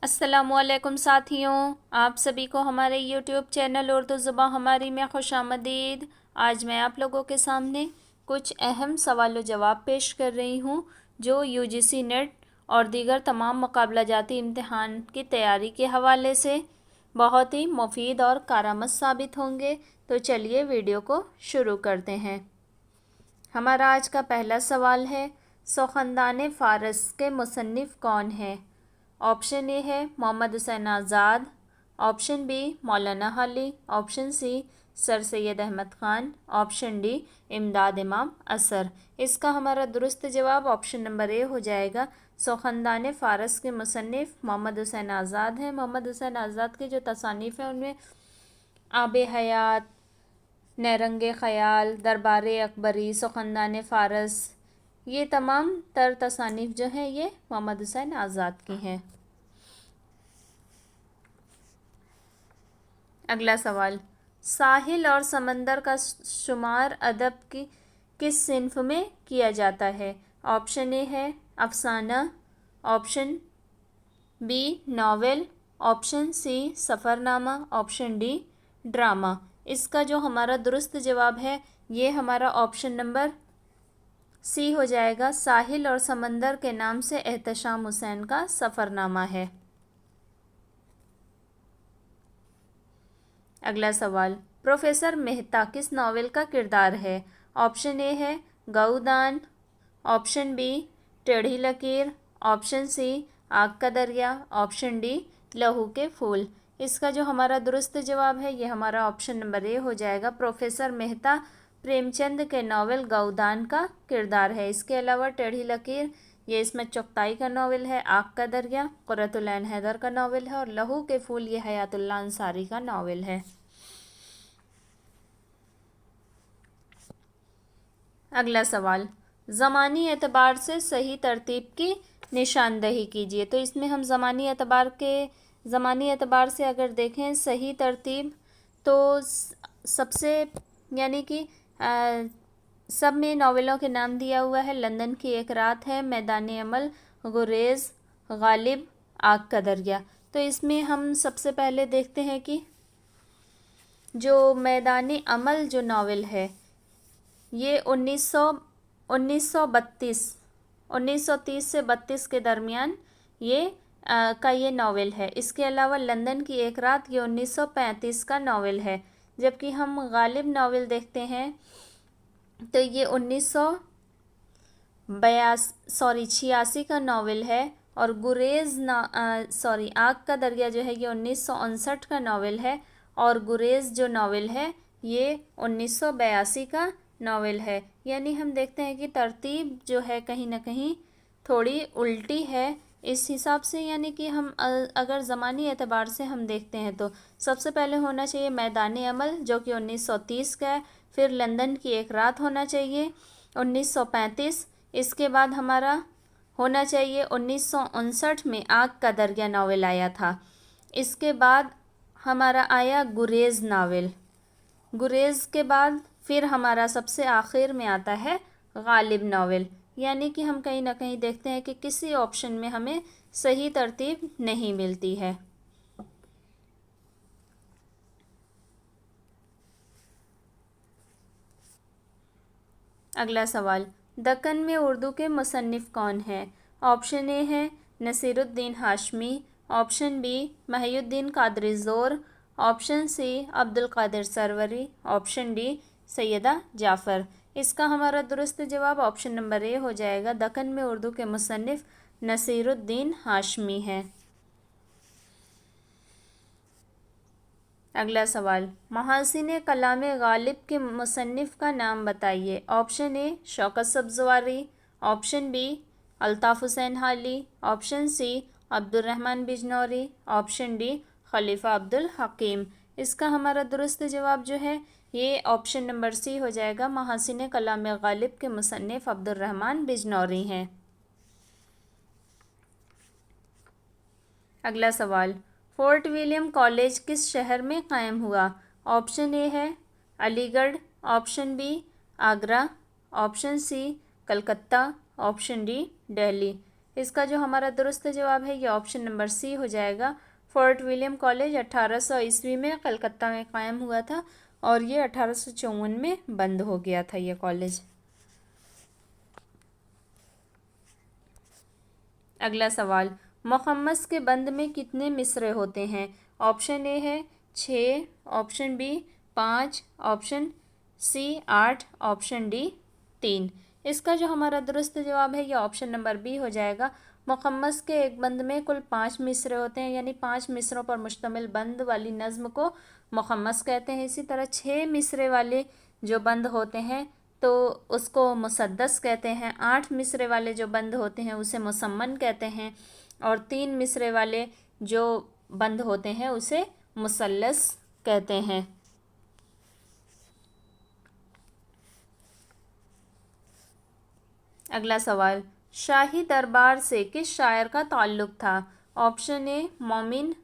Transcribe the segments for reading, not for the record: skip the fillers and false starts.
अस्सलामुअलैकुम साथियों, आप सभी को हमारे यूट्यूब चैनल उर्दू ज़ुबान हमारी में खुशामदीद। आज मैं आप लोगों के सामने कुछ अहम सवाल व जवाब पेश कर रही हूँ जो यूजीसी नेट और दीगर तमाम मुकाबला जाती इम्तिहान की तैयारी के हवाले से बहुत ही मुफीद और कारआमद साबित होंगे। तो चलिए वीडियो को शुरू करते हैं। हमारा आज का पहला सवाल है, सुख़नदान फ़ारस के मुसन्निफ़ कौन है? ऑप्शन ए है Mohammad Hussain Azad, option B Maulana Hali, option C sir Syed Ahmad Khan, option D Imdad Imam असर। इसका हमारा दुरुस्त जवाब ऑप्शन नंबर ए हो जाएगा। सुख़नदान फ़ारस के मुसन्निफ़ मोहम्मद हुसैन आज़ाद हैं। मोहम्मद हुसैन आज़ाद की जो तसानीफ़ हैं उनमें आब हयात, नहरंगे ख़याल, दरबार अकबरी, सुख़नदान फ़ारस, ये तमाम तर तसानीफ़ जो हैं ये मोहम्मद हुसैन आज़ाद की हैं। अगला सवाल, साहिल और समंदर का शुमार अदब की किस सिन्फ में किया जाता है? ऑप्शन ए है अफसाना, option B novel, option C सफ़रनामा, ऑप्शन डी ड्रामा। इसका जो हमारा दुरुस्त जवाब है ये हमारा ऑप्शन नंबर सी हो जाएगा। साहिल और समंदर के नाम से एहतशाम हुसैन का सफ़रनामा है। अगला सवाल, प्रोफेसर मेहता किस नावल का किरदार है? ऑप्शन ए है गऊदान, ऑप्शन बी टेढ़ी लकीर, ऑप्शन सी आग का दरिया, ऑप्शन डी लहू के फूल। इसका जो हमारा दुरुस्त जवाब है ये हमारा ऑप्शन नंबर ए हो जाएगा। प्रोफेसर मेहता प्रेमचंद के नावल गऊदान का किरदार है। इसके अलावा टेढ़ी लकीर ये इसमेत चुगताई का नावल है, आग का दरिया कुर्रतुल ऐन हैदर का नावल है और लहू के फूल ये हयातुल्लाह अंसारी का नावल है। अगला सवाल, ज़मानी एतबार से सही तरतीब की निशानदही कीजिए। तो इसमें हम ज़मानी एतबार से अगर देखें सही तरतीब तो सबसे यानी कि सब में नावलों के नाम दिया हुआ है। लंदन की एक रात है, मैदान अमल, गुरेज़, गालिब, आग का दरिया। तो इसमें हम सबसे पहले देखते हैं कि जो मैदान अमल जो नावल है ये 1930 से 32 के दरमियान ये ये नावल है। इसके अलावा लंदन की एक रात ये 1935 का नावल है। जबकि हम गालिब नावल देखते हैं तो ये 86 का नावल है और आग का दरिया जो है ये 1959 का नावल है और गुरेज़ जो नावल है ये 1982 का नावल है। यानी हम देखते हैं कि तरतीब जो है कहीं ना कहीं थोड़ी उल्टी है इस हिसाब से। यानी कि हम अगर ज़मानी एतबार से हम देखते हैं तो सबसे पहले होना चाहिए मैदान अमल जो कि 1930 का है, फिर लंदन की एक रात होना चाहिए 1935, इसके बाद हमारा होना चाहिए 1959 में आग का दरिया नावल आया था। इसके बाद हमारा आया गुरेज़ नावल। गुरेज़ के बाद फिर हमारा सबसे आखिर में आता है गालिब नावल। यानी कि हम कहीं ना कहीं देखते हैं कि किसी ऑप्शन में हमें सही तरतीब नहीं मिलती है। अगला सवाल, दक्कन में उर्दू के मुसन्निफ़ कौन है? ऑप्शन ए है Naseeruddin Hashmi, option B Mohiuddin Qadri Zor, option C Abdul Qadir Sarwari, option D Syeda Jafar. इसका हमारा दुरुस्त जवाब ऑप्शन नंबर ए हो जाएगा। दक्कन में उर्दू के मुसन्निफ़ नसीरुद्दीन हाशमी हैं। अगला सवाल, महासिन कलाम गालिब के मुसन्निफ़ का नाम बताइए। Option A Shaukat Sabzwari, option B Altaf Hussain Hali, option C Abdurrahman Bijnori, option D Khalifa Abdul Hakim. इसका हमारा दुरुस्त जवाब जो है ये ऑप्शन नंबर सी हो जाएगा। महासिन कलाम गालिब के मुसन्निफ़ अब्दुर्रहमान बिजनौरी हैं। अगला सवाल, फोर्ट विलियम कॉलेज किस शहर में कायम हुआ? ऑप्शन ए है Aligarh, option B Agra, option C Calcutta, option D Delhi. इसका जो हमारा दुरुस्त जवाब है ये ऑप्शन नंबर सी हो जाएगा। फोर्ट विलियम कॉलेज 1800 ईस्वी में कलकत्ता में कायम हुआ था और ये 1854 में बंद हो गया था ये कॉलेज। अगला सवाल, मुखम्मस के बंद में कितने मिसरे होते हैं? ऑप्शन ए है 6, option B 5, option C 8, option D 3। इसका जो हमारा दुरुस्त जवाब है ये ऑप्शन नंबर बी हो जाएगा। मुखम्मस के एक बंद में कुल 5 मिसरे होते हैं, यानी 5 मिसरों पर मुश्तमिल बंद वाली नज़्म को मुखम्मस कहते हैं। इसी तरह 6 मिसरे वाले जो बंद होते हैं तो उसको मुसद्दस कहते हैं। 8 मिसरे वाले जो बंद होते हैं उसे मुसम्मन कहते हैं और 3 मिसरे वाले जो बंद होते हैं उसे मुसल्लस कहते हैं। अगला सवाल, शाही दरबार से किस शायर का ताल्लुक़ था? ऑप्शन ए मोमिन,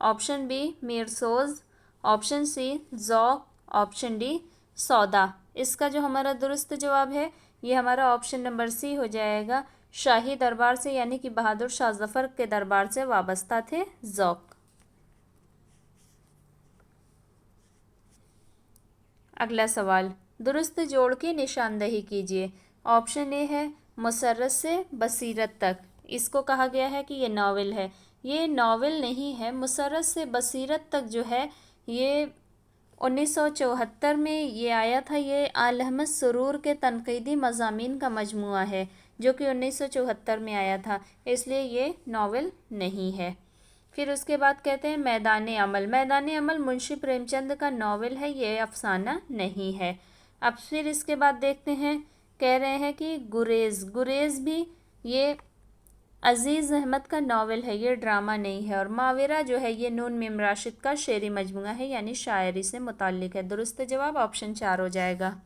ऑप्शन बी मीर सोज, ऑप्शन सी ज़ौक़, ऑप्शन डी सौदा। इसका जो हमारा दुरुस्त जवाब है ये हमारा ऑप्शन नंबर सी हो जाएगा। शाही दरबार से यानी कि बहादुर शाह ज़फ़र के दरबार से वाबस्ता थे ज़ौक़। अगला सवाल, दुरुस्त जोड़ की निशानदही कीजिए। ऑप्शन ए है मुसर्रत से बसीरत तक। इसको कहा गया है कि ये नावल है। ये नावल नहीं है। मुसर्रत से बसीरत तक जो है ये 1974 में ये आया था। ये आल अहमद सुरूर के तनक़ीदी मज़ामीन का मजमूआ है जो कि 1974 में आया था, इसलिए ये नावल नहीं है। फिर उसके बाद कहते हैं मैदान अमल। मैदान अमल मुंशी प्रेमचंद का नावल है, ये अफसाना नहीं है। अब फिर इसके बाद देखते हैं, कह रहे हैं कि गुरेज़। गुरेज़ भी ये अज़ीज़ अहमद का नावल है, ये ड्रामा नहीं है। और मावेरा जो है ये नून मीम राशिद का शेरी मजमूआ है, यानी शायरी से मुताल्लिक़ है। दुरुस्त जवाब ऑप्शन 4 हो जाएगा।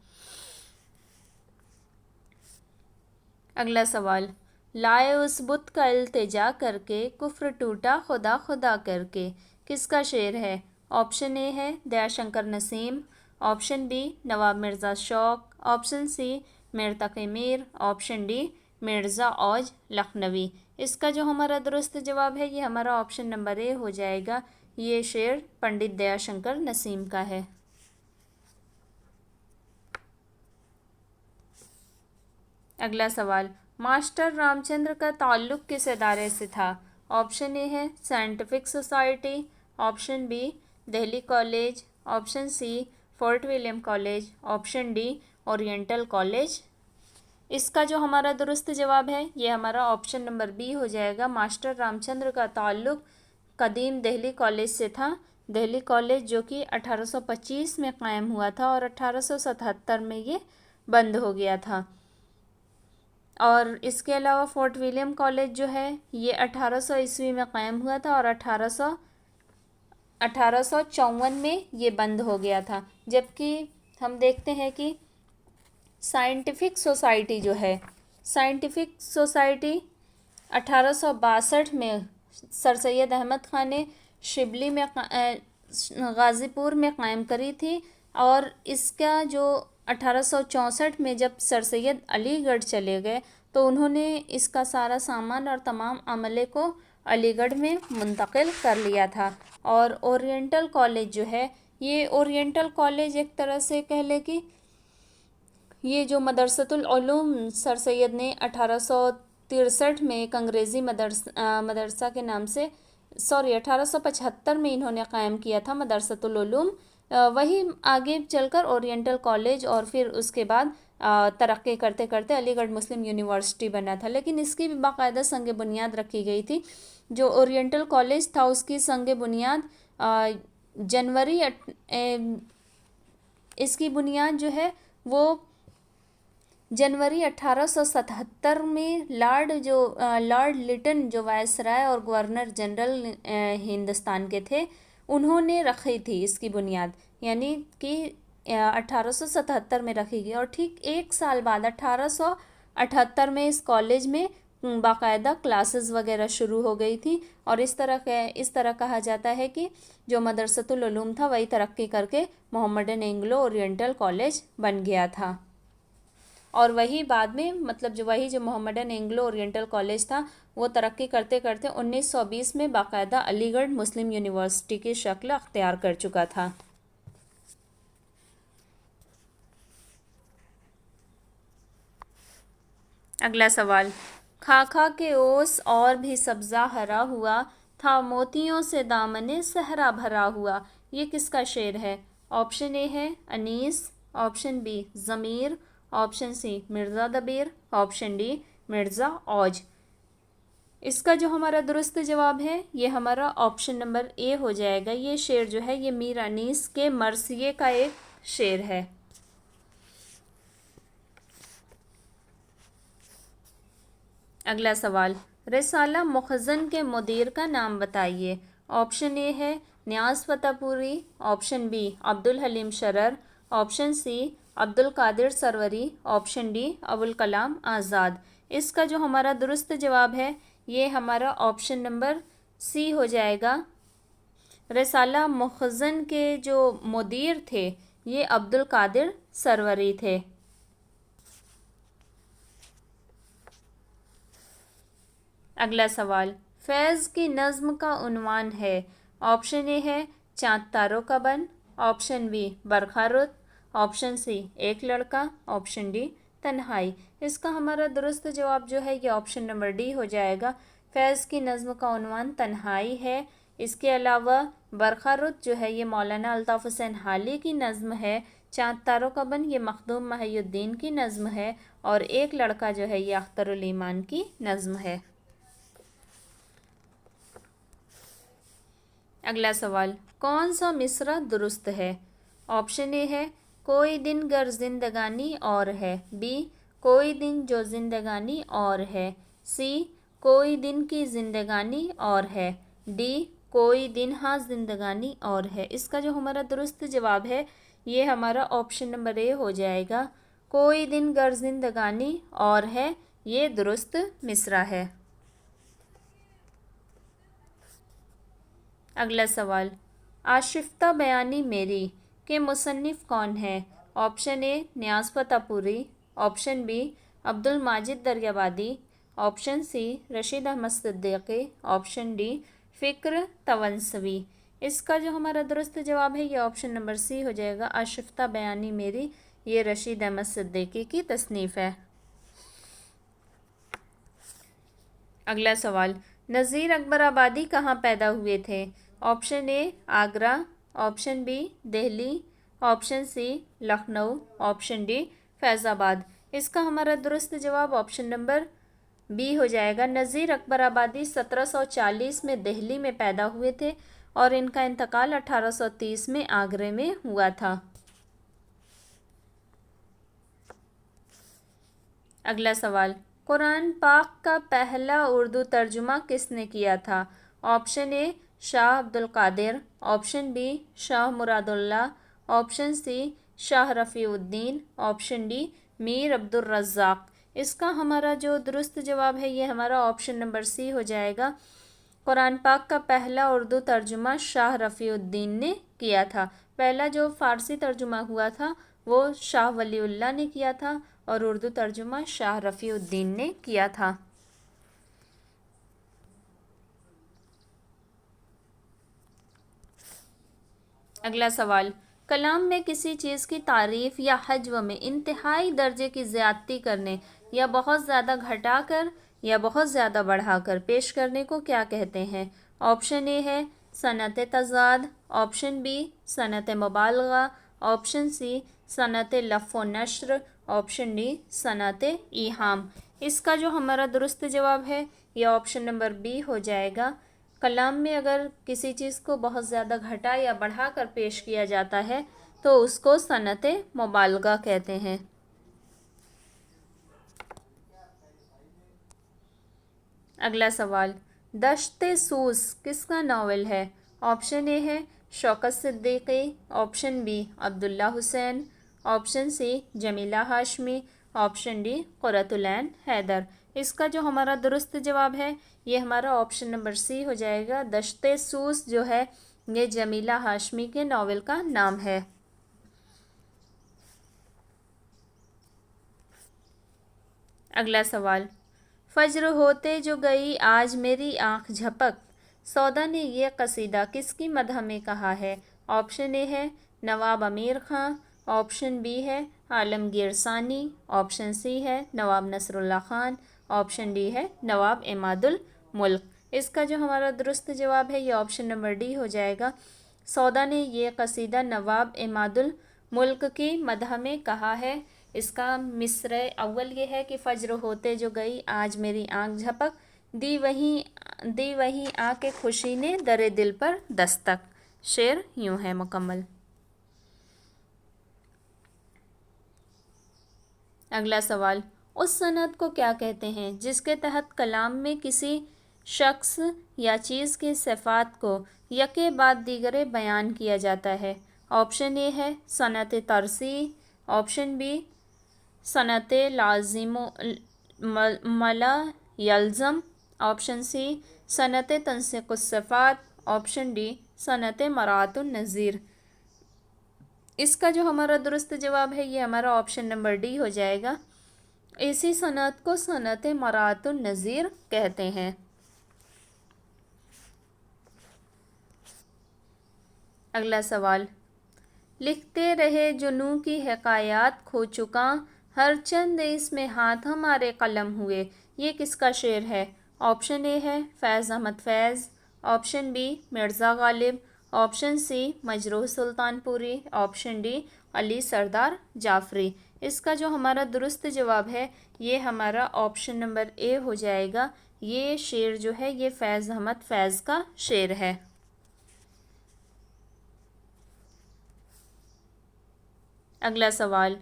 अगला सवाल, लाए उस बुत का इल्तिजा करके कुफ्र टूटा खुदा खुदा करके। किसका शेर है? ऑप्शन ए है Dayashankar Naseem, option B Nawab Mirza Shauq, option C Mir Taqi Mir, option D Mirza Auj Lakhnavi. इसका जो हमारा दुरुस्त जवाब है ये हमारा ऑप्शन नंबर ए हो जाएगा। ये शेर पंडित दयाशंकर नसीम का है। अगला सवाल, मास्टर रामचंद्र का ताल्लुक़ किस इदारे से था? ऑप्शन ए है scientific society, option B Delhi college, option C Fort William college, option D oriental college. इसका जो हमारा दुरुस्त जवाब है ये हमारा ऑप्शन नंबर बी हो जाएगा। मास्टर रामचंद्र का ताल्लुक़ कदीम दिल्ली कॉलेज से था। दिल्ली कॉलेज जो कि 1825 में कायम हुआ था और 1877 में ये बंद हो गया था। और इसके अलावा फोर्ट विलियम कॉलेज जो है ये 1800 ईस्वी में कायम हुआ था और 1854 में ये बंद हो गया था। जबकि हम देखते हैं कि साइंटिफिक सोसाइटी जो है, साइंटिफिक सोसाइटी 1862 में सर सैयद अहमद ख़ान ने शिबली में गाज़ीपुर में कायम करी थी और इसका जो 1864 में जब सर सैयद अलीगढ़ चले गए तो उन्होंने इसका सारा सामान और तमाम अमले को अलीगढ़ में मुंतकिल कर लिया था। और ओरिएंटल कॉलेज जो है ये ओरिएंटल कॉलेज एक तरह से कह ले कि ये जो मदरसतुल उलूम सर सैयद ने 1863 में एक अंग्रेज़ी मदरसा के नाम से 1875 में इन्होंने क़ायम किया था मदरसतुल उलूम। वही आगे चलकर ओरिएंटल कॉलेज और फिर उसके बाद तरक्की करते करते अलीगढ़ मुस्लिम यूनिवर्सिटी बना था। लेकिन इसकी भी बाकायदा संग बुनियाद रखी गई थी। जो ओरिएंटल कॉलेज था उसकी संग बुनियाद इसकी बुनियाद जो है वो जनवरी 1877 में लॉर्ड लिटन जो वायसराय और गवर्नर जनरल हिंदुस्तान के थे उन्होंने रखी थी इसकी बुनियाद, यानी कि 1877 में रखी गई। और ठीक एक साल बाद 1878 में इस कॉलेज में बाकायदा क्लासेस वगैरह शुरू हो गई थी और इस तरह कहा जाता है कि जो मदरसतुल उलूम था वही तरक्की करके मोहम्मडन एंग्लो ओरिएंटल कॉलेज बन गया था। اور وہی بعد میں مطلب جو محمدن اینگلو اورینٹل کالج تھا وہ ترقی کرتے کرتے 1920 میں باقاعدہ علی گڑھ مسلم یونیورسٹی کی شکل اختیار کر چکا تھا۔ اگلا سوال، خاکا کے اوس اور بھی سبزہ ہرا ہوا تھا، موتیوں سے دامن صحرا بھرا ہوا، یہ کس کا شعر ہے؟ آپشن اے ہے Anees, option B Zameer, option C Mirza Dabeer, option D Mirza Auj. اس کا جو ہمارا درست جواب ہے یہ ہمارا آپشن نمبر اے ہو جائے گا۔ یہ شعر جو ہے یہ میر انیس کے مرثیے کا ایک شعر ہے۔ اگلا سوال، رسالہ مخزن کے مدیر کا نام بتائیے۔ آپشن اے ہے Niaz Fatehpuri, option B Abdul Halim Sharar, option C Abdul Qadir Sarwari, option D Abul Kalam Azad. اس کا جو ہمارا درست جواب ہے یہ ہمارا آپشن نمبر سی ہو جائے گا۔ رسالہ مخزن کے جو مدیر تھے یہ عبدالقادر سروری تھے۔ اگلا سوال، فیض کی نظم کا عنوان ہے۔ آپشن اے ہے چاند تاروں کا بن، آپشن بی برکھا رت، آپشن سی ایک لڑکا، آپشن ڈی تنہائی۔ اس کا ہمارا درست جواب جو ہے یہ آپشن نمبر ڈی ہو جائے گا۔ فیض کی نظم کا عنوان تنہائی ہے۔ اس کے علاوہ برکھا رت جو ہے یہ مولانا الطاف حسین حالی کی نظم ہے، چاند تاروں کا بن یہ مخدوم محی الدین کی نظم ہے، اور ایک لڑکا جو ہے یہ اختر الایمان کی نظم ہے۔ اگلا سوال، کون سا مصرع درست ہے؟ آپشن اے ہے کوئی دن گر زندگانی اور ہے، بی کوئی دن جو زندگانی اور ہے، سی کوئی دن کی زندگانی اور ہے، ڈی کوئی دن ہاں زندگانی اور ہے۔ اس کا جو ہمارا درست جواب ہے یہ ہمارا آپشن نمبر اے ہو جائے گا، کوئی دن گر زندگانی اور ہے، یہ درست مصرع ہے۔ اگلا سوال، آشفتہ بیانی میری کے مصنف کون ہیں؟ آپشن اے Niaz Fatehpuri, option B Abdul Majid Daryabadi, option C Rasheed Ahmed Siddiqui, option D Fikr Taunsvi. اس کا جو ہمارا درست جواب ہے یہ آپشن نمبر سی ہو جائے گا، آشفتہ بیانی میری یہ رشید احمد صدیقی کی تصنیف ہے۔ اگلا سوال، نذیر اکبر آبادی کہاں پیدا ہوئے تھے؟ Option A Agra, option B Delhi, option C Lucknow, option D Faizabad. اس کا ہمارا درست جواب آپشن نمبر بی ہو جائے گا، نذیر اکبر آبادی 1740 میں دہلی میں پیدا ہوئے تھے اور ان کا انتقال 1830 میں آگرے میں ہوا تھا۔ اگلا سوال، قرآن پاک کا پہلا اردو ترجمہ کس نے کیا تھا؟ آپشن اے شاہ عبدالقادر، آپشن بی شاہ مراد اللہ، آپشن سی شاہ رفیع الدین، آپشن ڈی میر عبدالرزاق۔ اس کا ہمارا جو درست جواب ہے یہ ہمارا آپشن نمبر سی ہو جائے گا، قرآن پاک کا پہلا اردو ترجمہ شاہ رفیع الدین نے کیا تھا۔ پہلا جو فارسی ترجمہ ہوا تھا وہ شاہ ولی اللہ نے کیا تھا اور اردو ترجمہ شاہ رفیع الدین نے کیا تھا۔ اگلا سوال، کلام میں کسی چیز کی تعریف یا حجو میں انتہائی درجے کی زیادتی کرنے یا بہت زیادہ گھٹا کر یا بہت زیادہ بڑھا کر پیش کرنے کو کیا کہتے ہیں؟ آپشن اے ہے صنعت تضاد، آپشن بی صنعت مبالغہ، آپشن سی صنعت لف و نشر، آپشن ڈی صنعت ایہام۔ اس کا جو ہمارا درست جواب ہے یہ آپشن نمبر بی ہو جائے گا، کلام میں اگر کسی چیز کو بہت زیادہ گھٹا یا بڑھا کر پیش کیا جاتا ہے تو اس کو صنعت مبالغہ کہتے ہیں۔ اگلا سوال، دشت سوز کس کا ناول ہے؟ آپشن اے ہے شوکت صدیقی، آپشن بی عبداللہ حسین، آپشن سی جمیلہ ہاشمی، آپشن ڈی قرۃ العین حیدر۔ اس کا جو ہمارا درست جواب ہے یہ ہمارا آپشن نمبر سی ہو جائے گا، دشت سوز جو ہے یہ جمیلہ ہاشمی کے ناول کا نام ہے۔ अगला सवाल, फज्र होते जो गई आज मेरी आँख झपक, सौदा ने ये कसीदा किसकी मदह में कहा है? ऑप्शन ए है नवाब अमीर ख़ां, ऑप्शन बी है आलमगीर सानी, ऑप्शन सी है नवाब नसरुल्लाह ख़ान, ऑप्शन डी है नवाब इमादुल मुल्क। इसका जो हमारा दुरुस्त जवाब है ये ऑप्शन नंबर डी हो जाएगा। सौदा ने ये कसीदा नवाब इमादुल मुल्क की मदह में कहा है। इसका मिसरे अव्वल ये है कि फ़ज्र होते जो गई आज मेरी आँख झपक, दी वही आके खुशी ने दरे दिल पर दस्तक। शेर यूँ है मुकम्मल। अगला सवाल, उस सनद को क्या कहते हैं जिसके तहत कलाम में किसी शख्स या चीज़ की सिफ़ात को यके बाद दीगरे बयान किया जाता है? ऑप्शन ए है सनत तरसी, ऑप्शन बी सनत लाजिम मला यल्ज़म, ऑप्शन सी सनत तंसिक़ुस्सिफ़ात, ऑप्शन डी सनत मरातुन नज़ीर। इसका जो हमारा दुरुस्त जवाब है ये हमारा ऑप्शन नंबर डी हो जाएगा। इसी सनत को सनत मरातुन नज़ीर कहते हैं। अगला सवाल, लिखते रहे जुनू की हकायात खो चुका, हर चंद इसमें हाथ हमारे कलम हुए, ये किसका शेर है? ऑप्शन ए है Faiz Ahmed Faiz, option B Mirza Ghalib, option C Majrooh Sultanpuri, option D Ali Sardar Jafri. इसका जो हमारा दुरुस्त जवाब है ये हमारा ऑप्शन नंबर ए हो जाएगा। ये शेर जो है ये फैज़ अहमद फैज़ का शेर है। अगला सवाल,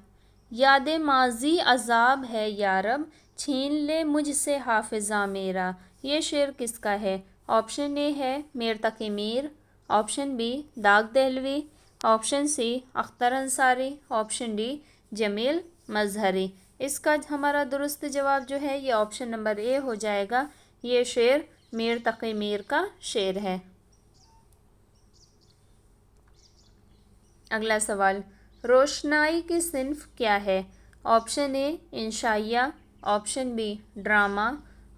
याद माजी अजाब है यारब, छीन ले मुझसे हाफिज़ा मेरा, ये शेर किसका है? ऑप्शन ए है Mir Taqi Mir, option B Dagh Dehlvi, option C Akhtar Ansari, option D Jameel Mazhari. इसका हमारा दुरुस्त जवाब जो है ये ऑप्शन नंबर ए हो जाएगा। ये शेर मीर तकी मीर का शेर है। अगला सवाल, रोशनाई की सिन्फ क्या है? ऑप्शन ए इंशाइया, option B drama,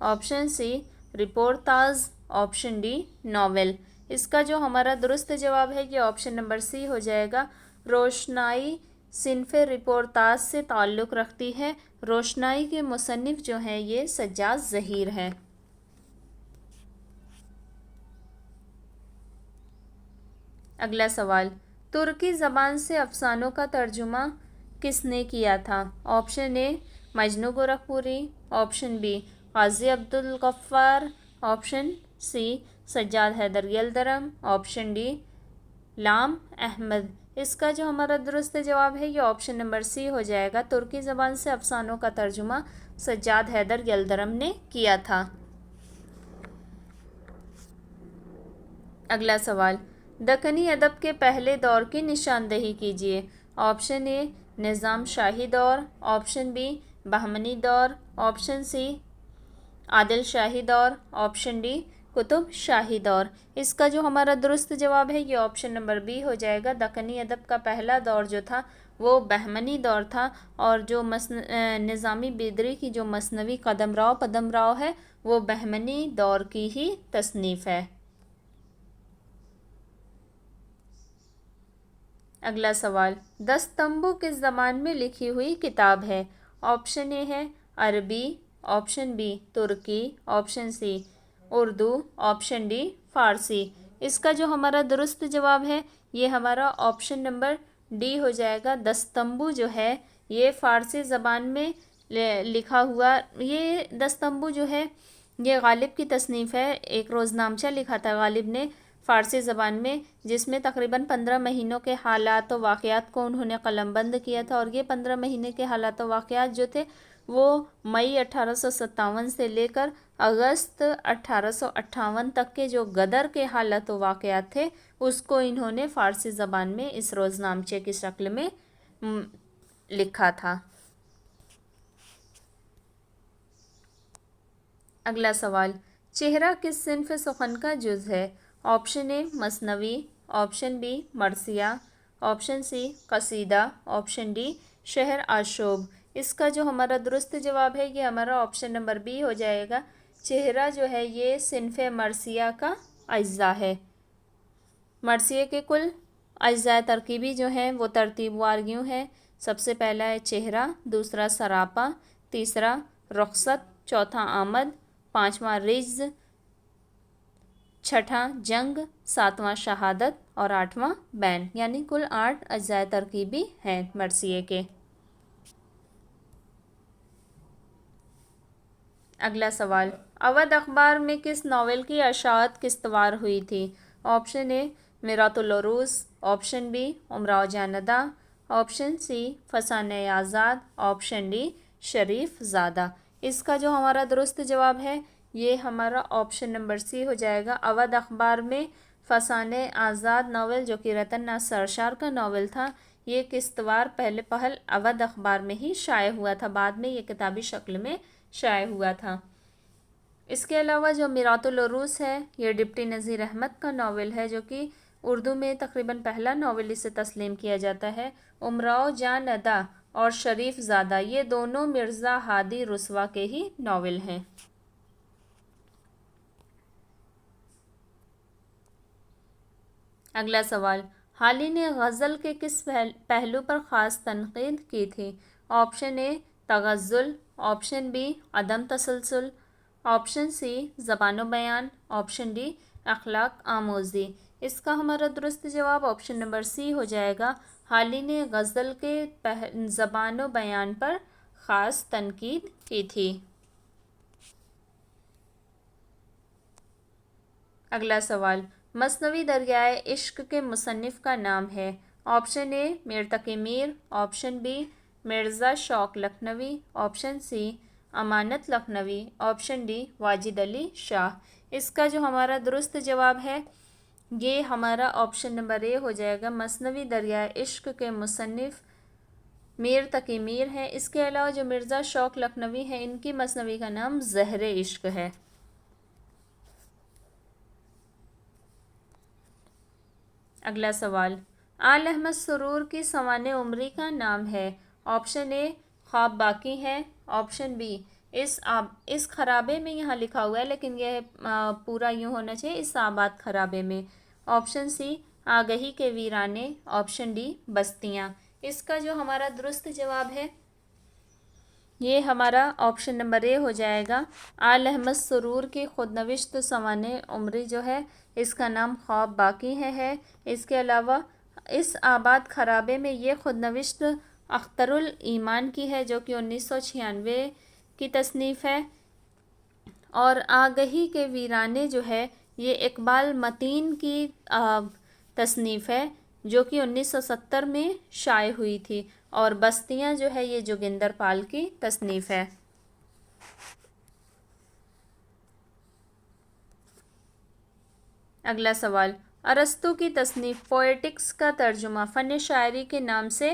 option C reportage, option D novel. इसका जो हमारा दुरुस्त जवाब है ये ऑप्शन नंबर सी हो जाएगा। रोशनाई सिन्फ रिपोर्टाज से ताल्लुक़ रखती है। रोशनाई के मुसन्निफ़ जो हैं ये सज्जाद ज़हीर हैं। अगला सवाल, तुर्की ज़बान से अफसानों का तर्जुमा किसने किया था? Option A Majnun Gorakhpuri, option B Ghazi Abdul Ghaffar, option C Sajjad Haider Yildirim, option D Lam Ahmed. इसका जो हमारा दुरुस्त जवाब है ये ऑप्शन नंबर सी हो जाएगा। तुर्की ज़बान से अफसानों का तर्जुमा सज्जाद हैदर यल्दरम ने किया था। अगला सवाल, दक्कनी अदब के पहले दौर की निशानदही कीजिए। ऑप्शन ए निज़ाम शाही दौर, ऑप्शन बी बहमनी दौर, ऑप्शन सी आदिल शाही दौर, ऑप्शन डी कुतुब शाही दौर। इसका जो हमारा दुरुस्त जवाब है ये ऑप्शन नंबर बी हो जाएगा। दक्कनी अदब का पहला दौर जो था वो बहमनी दौर था, और जो निज़ामी बिदरी की जो मसनवी कदमराव है वो बहमनी दौर की ही तसनीफ़ है। अगला सवाल, 10 तंबू किस ज़बान में लिखी हुई किताब है? ऑप्शन ए है अरबी, ऑप्शन बी तुर्की, option C Urdu, option D फ़ारसी। इसका जो हमारा दुरुस्त जवाब है ये हमारा ऑप्शन नंबर डी हो जाएगा। 10 तंबू जो है ये फ़ारसी ज़बान में लिखा हुआ, ये 10 तंबू जो है ये गालिब की तसनीफ़ है। एक रोज़नामचा लिखा था गालिब ने फ़ारसी ज़बान में, जिसमें तकरीबन 15 महीनों के हालात व वाक़यात को उन्होंने कलमबंद किया था। और ये 15 महीने के हालात व वाक़यात जो थे वो मई 1857 से लेकर अगस्त 1858 तक के जो गदर के हालात व वाक़यात थे उसको इन्होंने फ़ारसी ज़बान में इस रोज़नामचे की शक्ल में लिखा था। अगला सवाल, चेहरा किस सिन्फ़ सुख़न का जुज़ है? ऑप्शन ए मसनवी, ऑप्शन बी मरसिया, ऑप्शन सी कसीदा, ऑप्शन डी शहर आशोब। اس کا جو ہمارا درست جواب ہے یہ ہمارا آپشن نمبر بی ہو جائے گا۔ چہرہ جو ہے یہ صنف مرثیہ کا اجزاء ہے۔ مرثیے کے کل اجزاء ترکیبی جو ہیں وہ ترتیب وار یوں ہے۔ سب سے پہلا ہے چہرہ، دوسرا سراپا، تیسرا رخصت، چوتھا آمد، پانچواں رجز، چھٹا جنگ، ساتواں شہادت اور آٹھواں بین، یعنی کل 8 اجزاء ترکیبی ہیں مرثیے کے۔ اگلا سوال، اودھ اخبار میں کس ناول کی اشاعت قسطوار ہوئی تھی؟ آپشن اے میرات العروس، آپشن بی امراؤ جاندا، آپشن سی فسانۂ آزاد، آپشن ڈی شریف زادہ۔ اس کا جو ہمارا درست جواب ہے یہ ہمارا آپشن نمبر سی ہو جائے گا۔ اودھ اخبار میں فسانۂ آزاد ناول جو کہ رتن ناتھ سرشار کا ناول تھا، یہ قسطوار پہلے پہل اودھ اخبار میں ہی شائع ہوا تھا، بعد میں یہ کتابی شکل میں شائع ہوا تھا۔ اس کے علاوہ جو میرات العروس ہے یہ ڈپٹی نذیر احمد کا ناول ہے، جو کہ اردو میں تقریباً پہلا ناول اسے تسلیم کیا جاتا ہے۔ امراؤ جان ادا اور شریف زادہ یہ دونوں مرزا ہادی رسوا کے ہی ناول ہیں۔ اگلا سوال، حالی نے غزل کے کس پہلو پر خاص تنقید کی تھی؟ آپشن اے تغزل، آپشن بی عدم تسلسل، آپشن سی زبان و بیان، آپشن ڈی اخلاق آموزی۔ اس کا ہمارا درست جواب آپشن نمبر سی ہو جائے گا۔ حالی نے غزل کے زبان و بیان پر خاص تنقید کی تھی۔ اگلا سوال، مثنوی دریائے عشق کے مصنف کا نام ہے؟ آپشن اے میر تقی میر، آپشن بی مرزا شوق لکھنوی، آپشن سی امانت لکھنوی، آپشن ڈی واجد علی شاہ۔ اس کا جو ہمارا درست جواب ہے یہ ہمارا آپشن نمبر اے ہو جائے گا۔ مثنوی دریائے عشق کے مصنف میر تقی میر ہیں۔ اس کے علاوہ جو مرزا شوق لکھنوی ہیں ان کی مثنوی کا نام زہر عشق ہے۔ اگلا سوال، آل احمد سرور کی سوانح عمری کا نام ہے؟ آپشن اے خواب باقی ہے، آپشن بی اس خرابے میں یہاں لکھا ہوا ہے لیکن یہ پورا یوں ہونا چاہیے اس آباد خرابے میں، آپشن سی آگہی کے ویرانے، آپشن ڈی بستیاں۔ اس کا جو ہمارا درست جواب ہے یہ ہمارا آپشن نمبر اے ہو جائے گا۔ آل احمد سرور کی خود نوشت سوانح عمری جو ہے اس کا نام خواب باقی ہے۔ اس کے علاوہ اس آباد خرابے میں یہ خود نوشت اختر الایمان کی ہے جو کہ 1996 کی تصنیف ہے، اور آگہی کے ویرانے جو ہے یہ اقبال متین کی تصنیف ہے جو کہ 1970 میں شائع ہوئی تھی، اور بستیاں جو ہے یہ جوگندر پال کی تصنیف ہے۔ اگلا سوال، ارسطو کی تصنیف پوئٹکس کا ترجمہ فن شاعری کے نام سے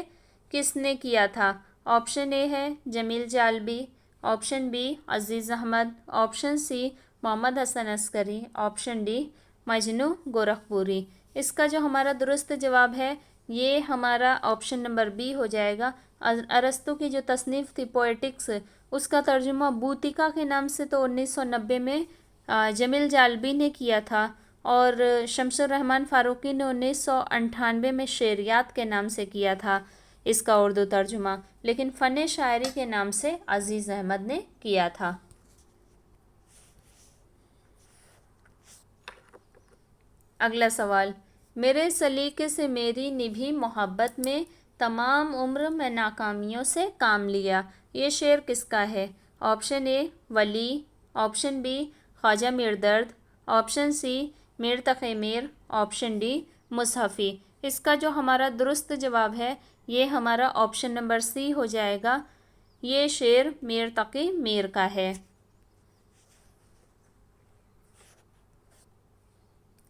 کس نے کیا تھا؟ آپشن اے ہے جمیل جالبی، آپشن بی عزیز احمد، آپشن سی محمد حسن عسکری، آپشن ڈی مجنوں گورکھپوری۔ اس کا جو ہمارا درست جواب ہے یہ ہمارا آپشن نمبر بی ہو جائے گا۔ ارسطو کی جو تصنیف تھی پوئٹکس اس کا ترجمہ بوتیکا کے نام سے تو 1990 میں جمیل جالبی نے کیا تھا، اور شمس الرحمن فاروقی نے 1998 میں شعریات کے نام سے کیا تھا اس کا اردو ترجمہ، لیکن فن شاعری کے نام سے عزیز احمد نے کیا تھا۔ اگلا سوال، میرے سلیقے سے میری نبھی محبت میں تمام عمر میں ناکامیوں سے کام لیا، یہ شعر کس کا ہے؟ آپشن اے ولی، آپشن بی خواجہ میردرد، option C Mir Taqi Mir, option D مصحفی۔ اس کا جو ہمارا درست جواب ہے یہ ہمارا آپشن نمبر سی ہو جائے گا، یہ شعر میر تقی میر کا ہے۔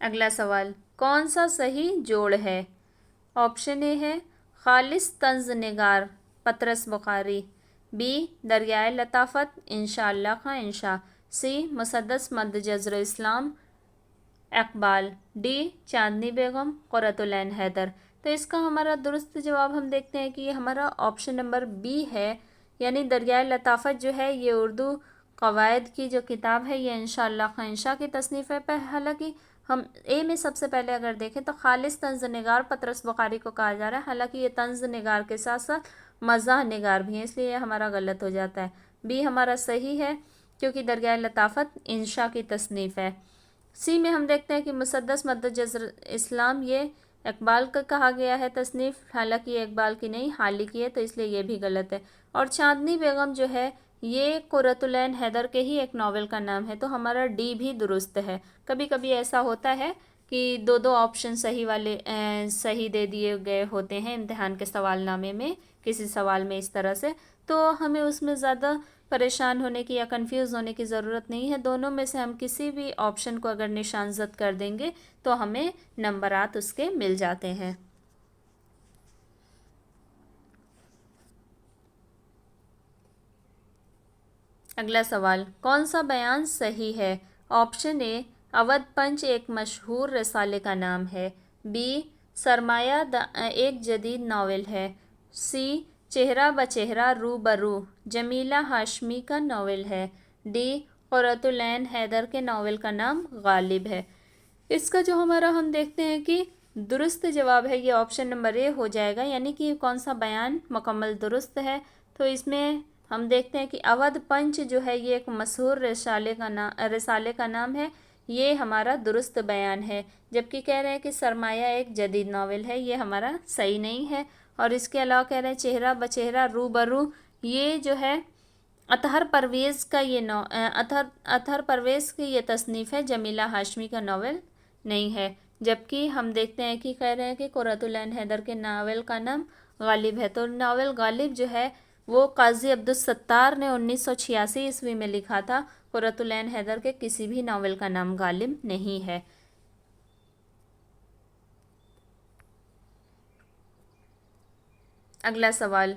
اگلا سوال، کون سا صحیح جوڑ ہے؟ آپشن اے ہے خالص طنز نگار پطرس بخاری، بی دریائے لطافت انشاءاللہ خاں انشا، سی مسدس مد جزر اسلام اقبال، ڈی چاندنی بیگم قرۃ العین حیدر۔ تو اس کا ہمارا درست جواب ہم دیکھتے ہیں کہ یہ ہمارا آپشن نمبر بی ہے، یعنی دریائے لطافت جو ہے یہ اردو قواعد کی جو کتاب ہے یہ انشاءاللہ خانشاہ کی تصنیف ہے۔ حالانکہ ہم میں سب سے پہلے اگر دیکھیں تو خالص طنز نگار پطرس بخاری کو کہا جا رہا ہے، حالانکہ یہ طنز نگار کے ساتھ ساتھ مزاح نگار بھی ہیں، اس لیے یہ ہمارا غلط ہو جاتا ہے۔ ہمارا صحیح ہے کیونکہ دریائے لطافت انشاء کی تصنیف ہے۔ میں ہم دیکھتے ہیں کہ مسدس مد جزر اسلام یہ اقبال کا کہا گیا ہے تصنیف، حالانکہ یہ اقبال کی نہیں حالی کی ہے، تو اس لیے یہ بھی غلط ہے۔ اور چاندنی بیگم جو ہے یہ قرۃ العین حیدر کے ہی ایک ناول کا نام ہے، تو ہمارا بھی درست ہے۔ کبھی کبھی ایسا ہوتا ہے کہ دو آپشن صحیح دے دیے گئے ہوتے ہیں امتحان کے سوال نامے میں، کسی سوال میں اس طرح سے، تو ہمیں اس میں زیادہ پریشان ہونے کی یا کنفیوز ہونے کی ضرورت نہیں ہے۔ دونوں میں سے ہم کسی بھی آپشن کو اگر نشان زد کر دیں گے تو ہمیں نمبرات اس کے مل جاتے ہیں۔ اگلا سوال، کون سا بیان صحیح ہے؟ آپشن اے، اودھ پنچ ایک مشہور رسالے کا نام ہے۔ بی، سرمایہ ایک جدید ناول ہے۔ سی، چہرہ بچہرہ رو برو جمیلہ ہاشمی کا ناول ہے۔ ڈی، قرۃ العین حیدر کے ناول کا نام غالب ہے۔ اس کا جو ہمارا ہم دیکھتے ہیں کہ درست جواب ہے یہ آپشن نمبر اے ہو جائے گا، یعنی کہ کون سا بیان مکمل درست ہے۔ تو اس میں ہم دیکھتے ہیں کہ اودھ پنچ جو ہے یہ ایک مشہور رسالے کا نام ہے، یہ ہمارا درست بیان ہے، جبکہ کہہ رہے ہیں کہ سرمایہ ایک جدید ناول ہے، یہ ہمارا صحیح نہیں ہے۔ اور اس کے علاوہ کہہ رہے ہیں چہرہ بچہرہ رو برو، یہ جو ہے اطہر پرویز کی یہ تصنیف ہے، جمیلہ ہاشمی کا ناول نہیں ہے۔ جبکہ ہم دیکھتے ہیں کہ کہہ رہے ہیں کہ قرۃ العین حیدر کے ناول کا نام غالب ہے، تو ناول غالب جو ہے وہ قاضی عبدالستار نے 1986 میں لکھا تھا۔ قرۃ العین حیدر کے کسی بھی ناول کا نام غالب نہیں ہے۔ اگلا سوال،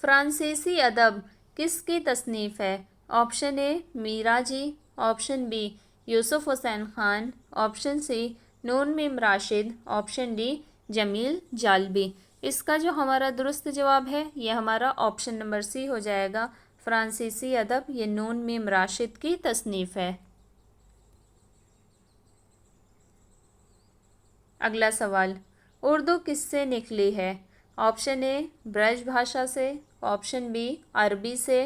فرانسیسی ادب کس کی تصنیف ہے؟ آپشن اے، میرا جی، آپشن بی، یوسف حسین خان، آپشن سی، نون میم راشد، آپشن ڈی، جمیل جالبی۔ اس کا جو ہمارا درست جواب ہے یہ ہمارا آپشن نمبر سی ہو جائے گا، فرانسیسی ادب یہ نون میم راشد کی تصنیف ہے۔ اگلا سوال، اردو کس سے نکلی ہے؟ آپشن اے، برج بھاشا سے، آپشن بی، عربی سے،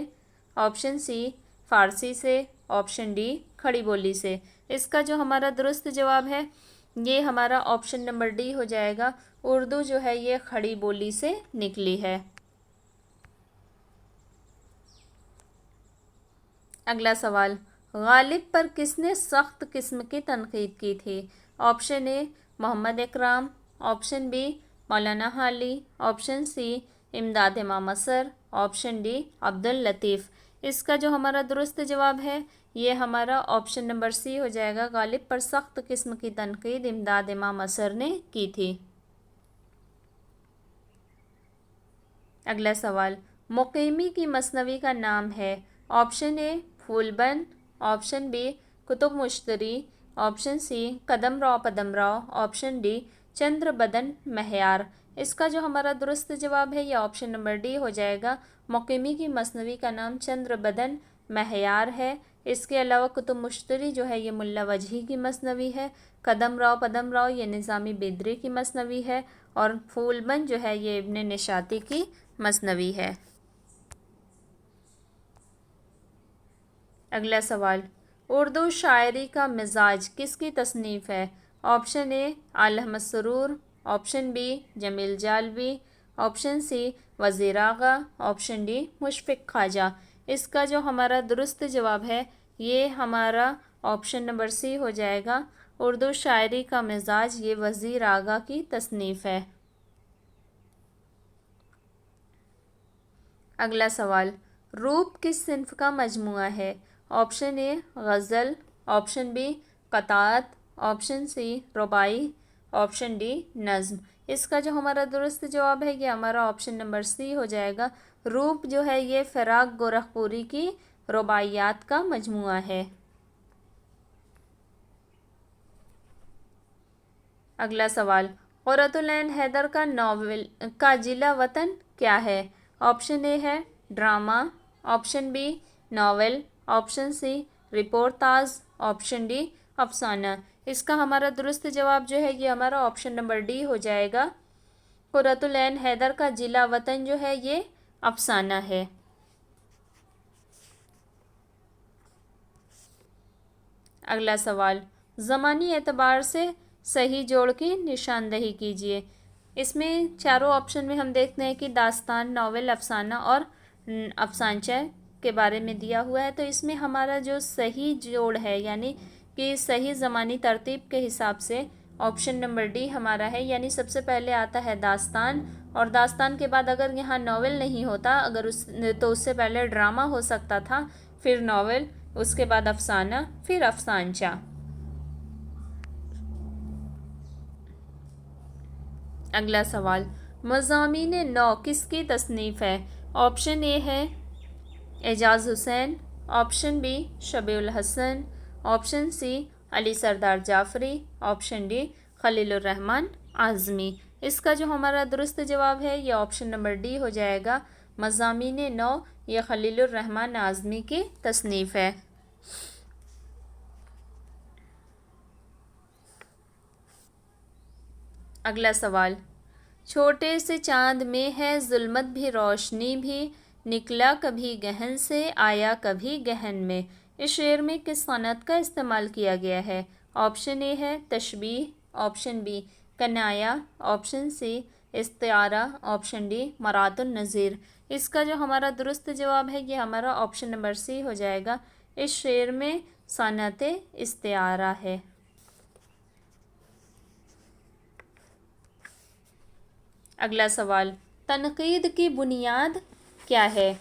آپشن سی، فارسی سے، آپشن ڈی، کھڑی بولی سے۔ اس کا جو ہمارا درست جواب ہے یہ ہمارا آپشن نمبر ڈی ہو جائے گا، اردو جو ہے یہ کھڑی بولی سے نکلی ہے۔ اگلا سوال، غالب پر کس نے سخت قسم کی تنقید کی تھی؟ آپشن اے، محمد اکرام، آپشن بی، مولانا حالی، آپشن سی، امداد امام اثر، آپشن ڈی، عبداللطیف۔ اس کا جو ہمارا درست جواب ہے یہ ہمارا آپشن نمبر سی ہو جائے گا، غالب پر سخت قسم کی تنقید امداد امام اثر نے کی تھی۔ اگلا سوال، مقیمی کی مثنوی کا نام ہے؟ آپشن اے، پھول بند، آپشن بی، کتب مشتری، آپشن سی، قدم راؤ پدم راؤ، آپشن ڈی، چندر بدن مہیار۔ اس کا جو ہمارا درست جواب ہے یہ آپشن نمبر ڈی ہو جائے گا، مقیمی کی مثنوی کا نام چندر بدن مہیار ہے۔ اس کے علاوہ کتب مشتری جو ہے یہ ملا وجہی کی مثنوی ہے، قدم راؤ پدم راؤ یہ نظامی بیدری کی مثنوی ہے، اور پھول بند جو ہے یہ ابن نشاطی کی مثنوی ہے۔ اگلا سوال، اردو شاعری کا مزاج کس کی تصنیف ہے؟ آپشن اے، آل احمد سرور، آپشن بی، جمیل جالبی، آپشن سی، وزیر آغا، آپشن ڈی، مشفق خواجہ۔ اس کا جو ہمارا درست جواب ہے یہ ہمارا آپشن نمبر سی ہو جائے گا، اردو شاعری کا مزاج یہ وزیر آغا کی تصنیف ہے۔ اگلا سوال، روپ کس صنف کا مجموعہ ہے؟ آپشن اے، غزل، آپشن بی، قطعات، آپشن سی، رباعی، آپشن ڈی، نظم۔ اس کا جو ہمارا درست جواب ہے یہ ہمارا آپشن نمبر سی ہو جائے گا، روپ جو ہے یہ فراق گورکھپوری کی رباعیات کا مجموعہ ہے۔ اگلا سوال، قرۃ العین حیدر کا ضلع وطن کیا ہے؟ ऑप्शन ए है drama, option B novel, option C reportage, option D अफसाना। इसका हमारा दुरुस्त जवाब जो है ये हमारा ऑप्शन नंबर डी हो जाएगा। कुर्रतुल ऐन हैदर का जिला वतन जो है ये अफसाना है। अगला सवाल, ज़मानी एतबार से सही जोड़ की निशानदही कीजिए। इसमें चारों ऑप्शन में हम देखते हैं कि दास्तान, नावल, अफसाना और अफसानचा के बारे में दिया हुआ है। तो इसमें हमारा जो सही जोड़ है यानी कि सही ज़मानी तरतीब के हिसाब से ऑप्शन नंबर डी हमारा है। यानी सबसे पहले आता है दास्तान, और दास्तान के बाद अगर यहाँ नावल नहीं होता तो उससे पहले ड्रामा हो सकता था, फिर नावल, उसके बाद अफसाना, फिर अफसानचा। अगला सवाल, मज़ामीन नौ किसकी तसनीफ़ है? ऑप्शन ए है Ejaz Hussain, option B Shabihul Hasan, option C Ali Sardar Jafri, option D Khalilur Rahman Azmi. इसका जो हमारा दुरुस्त जवाब है ये ऑप्शन नंबर डी हो जाएगा। मज़ामीन नौ ये खलीलुर रहमान आज़मी की तसनीफ़ है। अगला सवाल, छोटे से चाँद में है जुल्मत भी रोशनी भी, निकला कभी गहन से आया कभी गहन में। इस शेर में किस सनत का इस्तेमाल किया गया है? ऑप्शन ए है तशबीह, ऑप्शन बी कनाया, ऑप्शन सी इस्तिआरा, ऑप्शन डी मरातुन नज़ीर। इसका जो हमारा दुरुस्त जवाब है ये हमारा ऑप्शन नंबर सी हो जाएगा। इस शेर में सनत इस्तिआरा है। अगला सवाल, तनकीद की बुनियाद क्या है?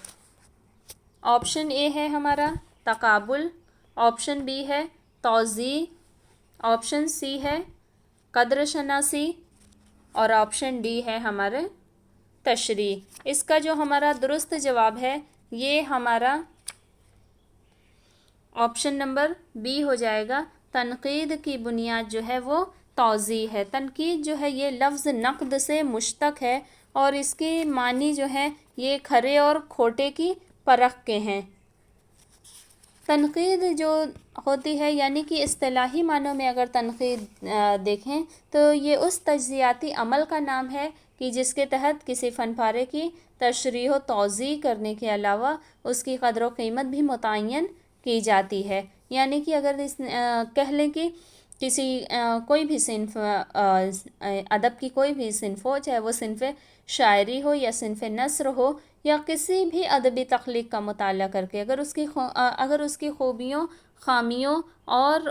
ऑप्शन ए है हमारा तकाबुल, ऑप्शन बी है तौज़ी, ऑप्शन सी है कद्र शनासी और ऑप्शन डी है हमारे तशरी। इसका जो हमारा दुरुस्त जवाब है ये हमारा ऑप्शन नंबर बी हो जाएगा। तनकीद की बुनियाद जो है वो तौज़ी है। तनकीद जो है ये लफ्ज़ नक़द से मुश्तक़ है और इसके मानी जो है ये खरे और खोटे की परख के हैं। तनकीद जो होती है यानी कि इस्तिलाही मानों में अगर तनकीद देखें तो ये उस तज्ज़ियाती अमल का नाम है कि जिसके तहत किसी फ़न पारे की तशरीह व तौज़ी करने के अलावा उसकी क़द्र व क़ीमत भी मुतय्यन की जाती है। यानी कि अगर कह लें कि किसी कोई भी सिन्फ अदब की कोई भी सिन्फ हो, चाहे वो सिन्फ शायरी हो या सिन्फ नस्र हो या किसी भी अदबी तख्लीक का मुताला करके अगर उसकी खूबियों, ख़ामियों और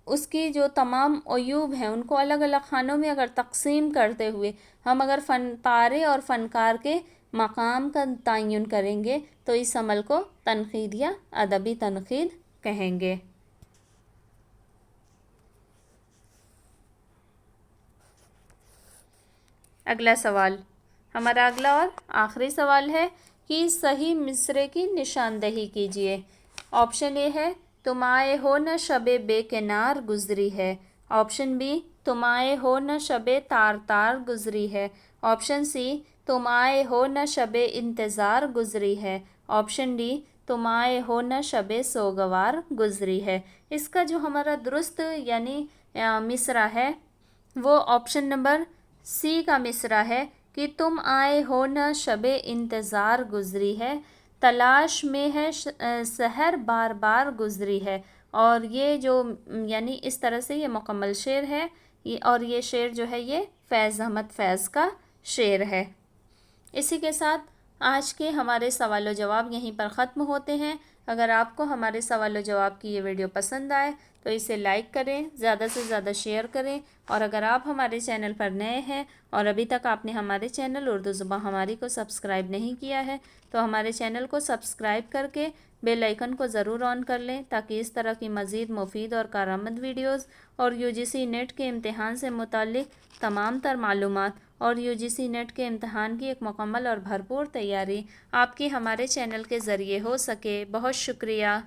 उसकी जो तमाम अयूब हैं उनको अलग अलग खानों में अगर तकसीम करते हुए हम अगर फ़न पारे और फ़नकार के मकाम का तयन करेंगे तो इस अमल को तनकीद या अदबी तनकीद कहेंगे। अगला सवाल, हमारा अगला और आखिरी सवाल है कि सही मिसरे की निशानदही कीजिए। ऑप्शन ए है तुम आए हो न शबे बेकिनार गुजरी है, ऑप्शन बी तुम आए हो न शबे तार तार गुजरी है, ऑप्शन सी तुम आए हो न शबे इंतज़ार गुजरी है, ऑप्शन डी तुम आए हो न शबे सोगवार गुजरी है। इसका जो हमारा दुरुस्त यानी मिसरा है वो ऑप्शन नंबर सी का मिसरा है कि तुम आए हो न शबे इंतज़ार गुजरी है, तलाश में है सहर बार बार गुजरी है। और ये जो यानी इस तरह से ये मुकम्मल शेर है और ये शेर जो है ये फैज़ अहमद फैज़ का शेर है। इसी के साथ आज के हमारे सवाल व जवाब यहीं पर ख़त्म होते हैं। अगर आपको हमारे सवाल व जवाब की ये वीडियो पसंद आए तो इसे लाइक करें, ज़्यादा से ज़्यादा शेयर करें। और अगर आप हमारे चैनल पर नए हैं और अभी तक आपने हमारे चैनल उर्दू ज़ुबान हमारी को सब्सक्राइब नहीं किया है तो हमारे चैनल को सब्सक्राइब करके बेल आइकन को ज़रूर ऑन कर लें ताकि इस तरह की मज़ीद मुफीद और कारआमद वीडियोज़ और UGC नेट के इम्तिहान से मुताल्लिक़ तमाम तर मालूमात और UGC नेट के इम्तहान की एक मुकम्मल और भरपूर तैयारी आपकी हमारे चैनल के ज़रिए हो सके। बहुत शुक्रिया।